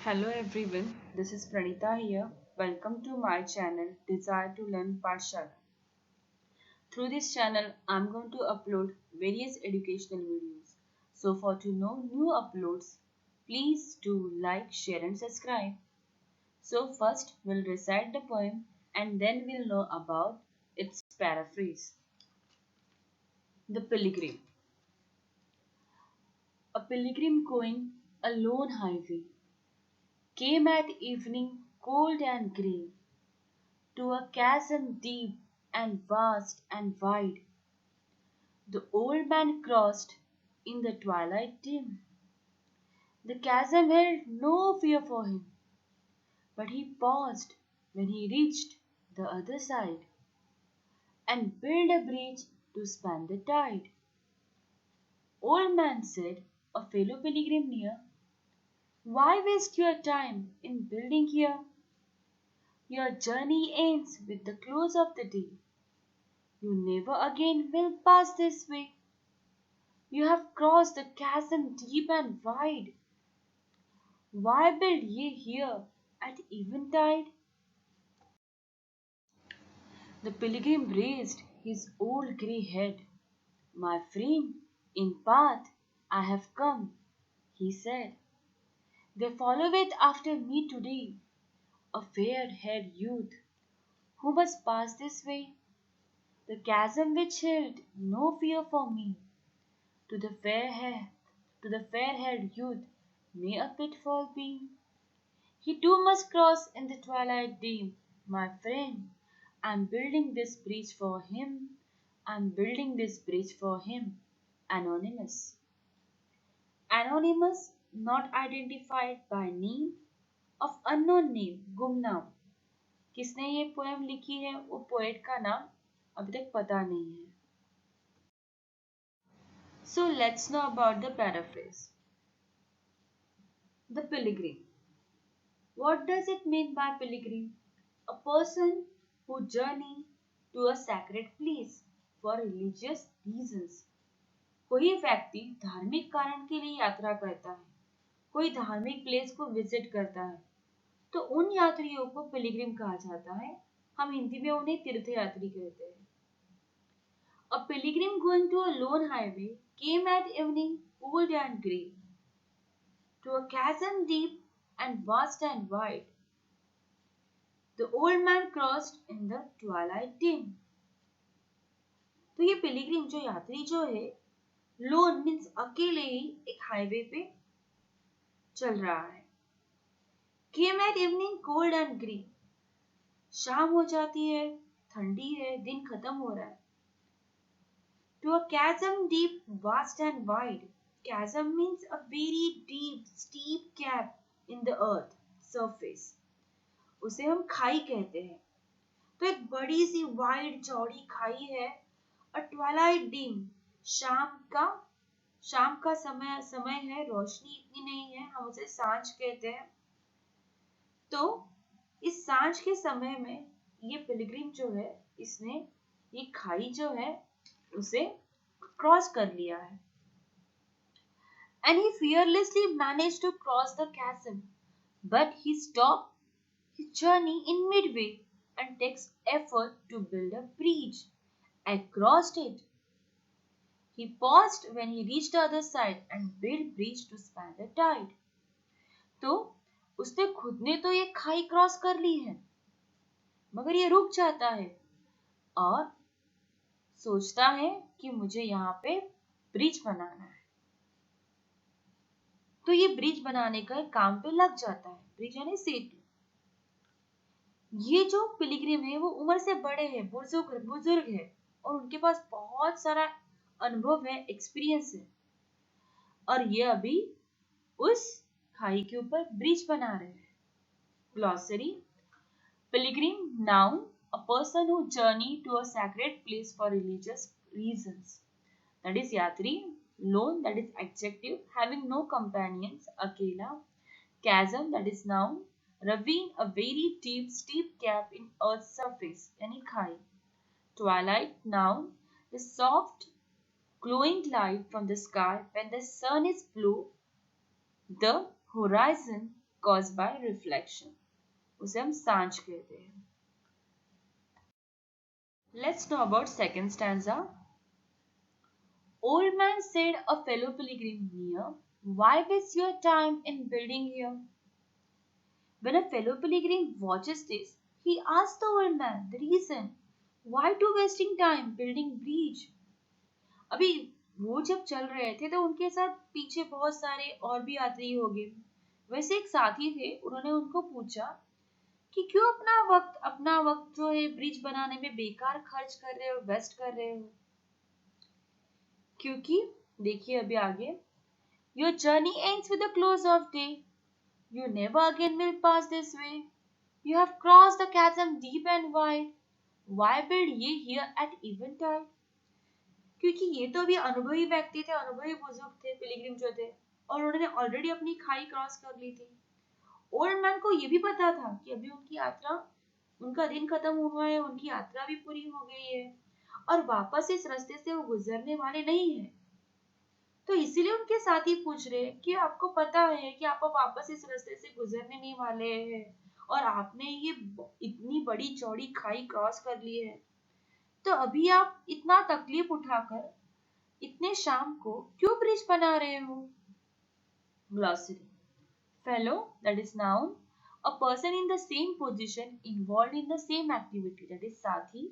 Hello everyone, this is Pranita here. Welcome to my channel Desire to Learn Pathshala. Through this channel, I'm going to upload various educational videos. So for to know new uploads, please do like, share and subscribe. So first we'll recite the poem and then we'll know about its paraphrase. The Pilgrim. A pilgrim going a lone highway came at evening cold and grey to a chasm deep and vast and wide. The old man crossed in the twilight dim. The chasm held no fear for him, but he paused when he reached the other side and built a bridge to span the tide. Old man said, a fellow pilgrim near, why waste your time in building here? Your journey ends with the close of the day. You never again will pass this way. You have crossed the chasm deep and wide. Why build ye here at eventide? The pilgrim raised his old grey head. My friend, in path I have come, he said. There followeth after me today a fair-haired youth who must pass this way. The chasm which held no fear for me, to the fair-haired youth may a pitfall be. He too must cross in the twilight dim, my friend. I'm building this bridge for him. I'm building this bridge for him. Anonymous. Anonymous, not identified by name, of unknown name, गुमनाम. किसने ये poem लिखी है वो poet का नाम अभी तक पता नहीं है. So let's know about the paraphrase. The pilgrim. What does it mean by pilgrim? A person who journey to a sacred place for religious reasons. कोई व्यक्ति धार्मिक कारण के लिए यात्रा करता है, कोई धार्मिक प्लेस को विजिट करता है, तो उन यात्रियों को पिलग्रिम कहा जाता है. हम हिंदी में उन्हें तीर्थयात्री कहते हैं. A pilgrim going to a lone highway came at evening cold and grey to a chasm deep and vast and wide. The old man crossed in the twilight dim. तो ये पिलग्रिम जो यात्री जो है, लोन मीन्स अकेले ही एक highway पे चल रहा है. Came at evening cold and grey. शाम हो जाती है, ठंडी है, दिन खत्म हो रहा है. To a chasm deep, vast and wide. Chasm means a very deep, steep gap in the earth surface. उसे हम खाई कहते हैं. तो एक बड़ी सी वाइड चौड़ी खाई है. A twilight dim, शाम का समय है, रोशनी इतनी नहीं है, हम उसे सांझ कहते हैं. तो इस सांझ के समय में ये पिलग्रिम जो है, इसने ये खाई जो है उसे क्रॉस कर लिया है. And he fearlessly managed to cross the chasm, but he stopped his journey in midway and takes effort to build a bridge across it. He paused when he reached the other side and built bridge to span the tide. तो उसने खुद ने तो ये खाई cross कर ली है, मगर ये रुक जाता है और सोचता है कि मुझे यहाँ पे ब्रिज बनाना है. तो ये ब्रिज बनाने का काम पे लग जाता है. ब्रिज यानी सेतु. ये जो पिलग्रिम है वो उम्र से बड़े हैं, बुजुर्ग है और उनके पास बहुत सारा अनुभव है, एक्सपीरियंस है, और ये अभी उस खाई के ऊपर ब्रिज बना रहे हैं. Glossary. Pilgrim, noun, a person who journey to a sacred place for religious reasons. That is yatri. Lone, that is adjective, having no companions, akela. Chasm, that is noun. Ravine, a very deep, steep gap in earth's surface, yani khai. Twilight, noun, the soft, glowing light from the sky when the sun is blue. The horizon, caused by reflection. उसे हम सांझ कहते हैं. Let's know about second stanza. Old man said, a fellow pilgrim near, why waste your time in building here? When a fellow pilgrim watches this, he asks the old man the reason. Why to wasting time building bridge? अभी वो जब चल रहे थे तो उनके साथ पीछे बहुत सारे और भी यात्री हो गए. वैसे एक साथी थे, उन्होंने उनको पूछा कि क्यों अपना वक्त जो है ब्रिज बनाने में बेकार खर्च कर रहे हो, वेस्ट कर रहे हो. क्योंकि देखिए अभी आगे, your journey ends with the close of day. You never again will pass this way. You have crossed the chasm deep and wide. Why build ye here at eventide? क्योंकि ये तो अभी अनुभवी व्यक्ति थे, अनुभवी बुजुर्ग थे, पिलग्रिम जो थे, और उन्होंने ऑलरेडी अपनी खाई क्रॉस कर ली थी. ओल्ड मैन को ये भी पता था कि अभी उनका दिन खत्म हुआ है, उनकी यात्रा भी पूरी हो गई है और वापस इस रास्ते से वो गुजरने वाले नहीं है. तो इसीलिए उनके साथी पूछ रहे हैं कि आपको पता है कि आप वापस इस रास्ते से गुजरने नहीं वाले हैं और आपने ये इतनी बड़ी चौड़ी खाई क्रॉस कर ली है, तो अभी आप इतना तकलीफ उठाकर इतने शाम को क्यों ब्रिज बना रहे हो? Glossary. Fellow, that is noun, a person in the same position involved in the same activity, that is साथी.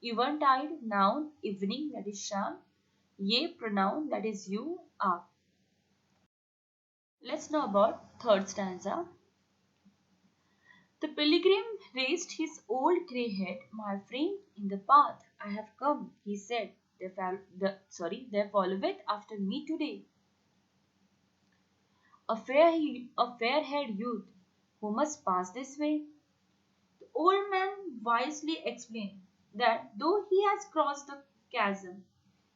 Eventide, noun, evening, that is sham. Ye, pronoun, that is you, आप. Let's know about third stanza. The pilgrim raised his old grey head. My friend, in the path I have come, he said, there followeth after me today a fair-haired youth who must pass this way. The old man wisely explained that though he has crossed the chasm,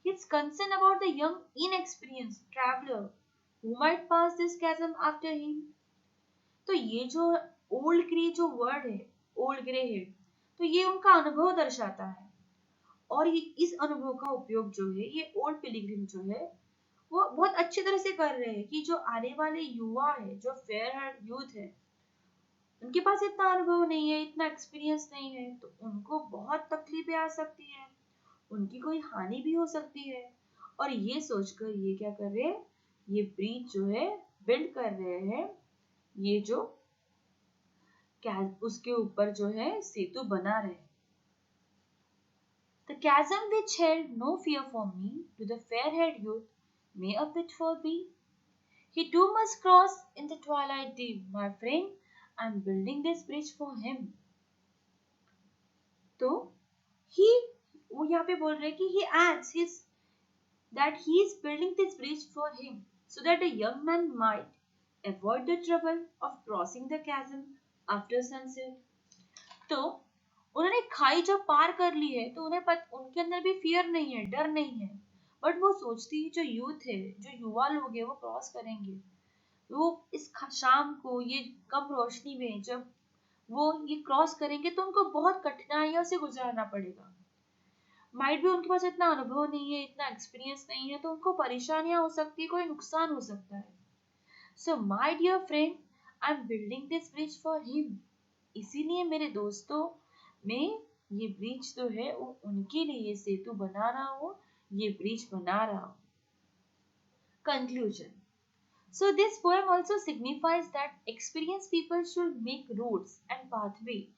he is concerned about the young, inexperienced traveler who might pass this chasm after him. तो ये जो old grey जो word है, old grey head, तो ये उनका अनुभव दर्शाता है और ये इस अनुभव का उपयोग जो है ये ओल्ड पिलग्रिम जो है वो बहुत अच्छी तरह से कर रहे हैं कि जो आने वाले युवा है, जो फेयर हेड यूथ है, उनके पास इतना अनुभव नहीं है, इतना एक्सपीरियंस नहीं है, तो उनको बहुत तकलीफें आ सकती है, उनकी कोई हानि भी हो सकती है. और ये सोचकर ये क्या कर रहे हैं, ये ब्रिज जो है बिल्ड कर रहे हैं, ये जो उसके ऊपर जो है सेतु बना रहे. The chasm which held no fear for me, to the fair-haired youth may a pitfall be. He too must cross in the twilight deep. My friend, I am building this bridge for him. तो वो यहाँ पे बोल रहे कि he adds that he is building this bridge for him so that a young man might avoid the trouble of crossing the chasm after sunset. तो उन्होंने खाई जब पार कर ली है तो उनके अंदर भी फियर नहीं है, डर नहीं है, बट वो सोचती है जो यूथ है, जो युवा लोग है, वो क्रॉस करेंगे, वो इस शाम को ये कम रोशनी में जब वो ये क्रॉस करेंगे तो उनको बहुत कठिनाइयों से गुजरना पड़ेगा. माइट भी उनके पास इतना अनुभव नहीं है, इतना एक्सपीरियंस नहीं है, तो उनको परेशानियां हो सकती है, कोई नुकसान हो सकता है. So my dear friend, I am building this bridge for him. इसीलिए मेरे दोस्तों, मैं ये ब्रिज तो है वो उनके लिए ये सेतु बना रहा हूँ, ये ब्रिज बना रहा हूँ. Conclusion. So this poem also signifies that experienced people should make roads and pathway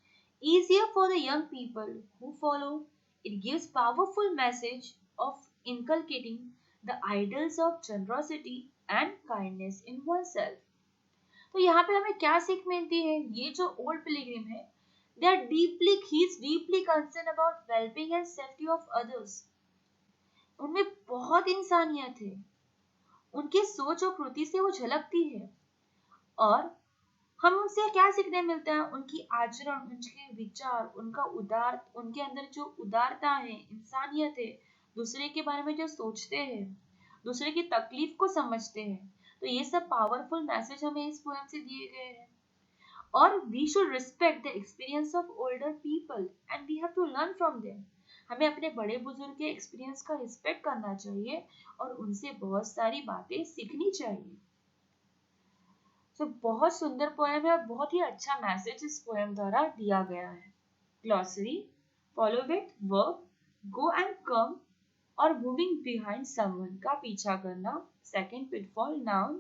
easier for the young people who follow. It gives powerful message of inculcating the ideals of generosity and kindness in oneself. तो यहाँ पे हमें क्या सीख मिलती है? ये जो ओल्ड पिलग्रिम है, he is deeply concerned about well-being and safety of others. उनमें बहुत इंसानियत है, उनकी सोच और कृति से वो झलकती है और हम उनसे क्या सीखने मिलता है? उनकी आचरण, उनके विचार, उनके अंदर जो उदारता है, इंसानियत है, दूसरे के बारे में जो सोचते हैं, दूसरे की तकलीफ को समझते हैं, तो ये सब पावरफुल मैसेज हमें इस पोएम से दिए गए हैं. और we should respect the experience of older people and we have to learn from them. हमें अपने बड़े बुजुर्ग के एक्सपीरियंस का रिस्पेक्ट करना चाहिए और उनसे बहुत सारी बातें सीखनी चाहिए. तो बहुत सुंदर पोएम है और बहुत ही अच्छा मैसेज इस पोएम द्वारा दिया गया है. Glossary. Follow it. Verb. Go and come or moving behind someone का पीछा करना. Second pitfall. Noun.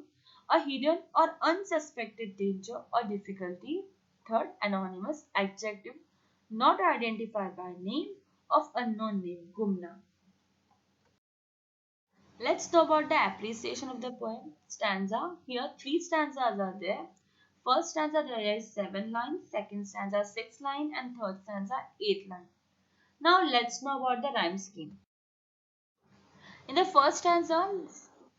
A hidden or unsuspected danger or difficulty. Third. Anonymous. Adjective. Not identified by name. Of unknown name. Gumna. Let's know about the appreciation of the poem. Stanza. Here, three stanzas are there. First stanza there is 7 lines, second stanza 6 lines, and third stanza 8 lines. Now let's know about the rhyme scheme. In the first stanza,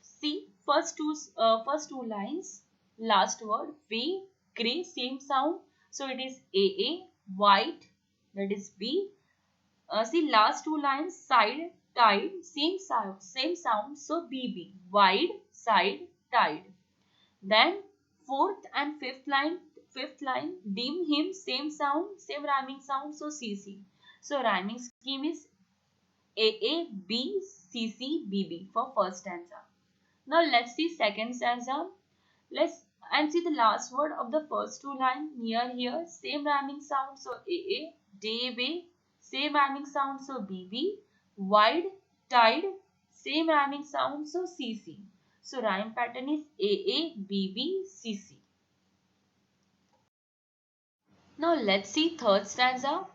see first two lines, last word, way, grey, same sound. So it is AA, white, that is B. See last two lines, side, tide, same sound. So BB, wide, side, tide. Then fourth and fifth line, dim, him, same sound, same rhyming sound. So CC. So rhyming scheme is AA, B, CC, BB for first stanza. Now let's see second stanza. Let's and see the last word of the first two lines near here. Same rhyming sound. So AA, day, way. Same rhyming sound. So BB. Wide, tide. Same rhyming sound. So CC. So rhyme pattern is AA, BB, CC. Now let's see third stanza.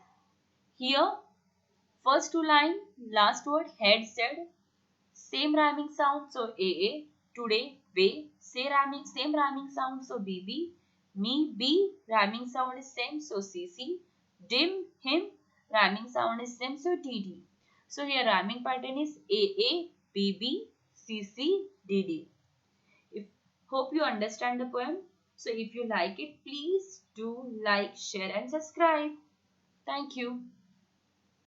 Here, first two line, last word, head, said. Same rhyming sound, so AA. Today, way. Same rhyming sound, so BB. Me, B. Rhyming sound is same, so CC. Dim, him. Rhyming sound is same, so DD. So here rhyming pattern is AA, BB, CC, DD. Hope you understand the poem. So if you like it, please do like, share and subscribe. Thank you.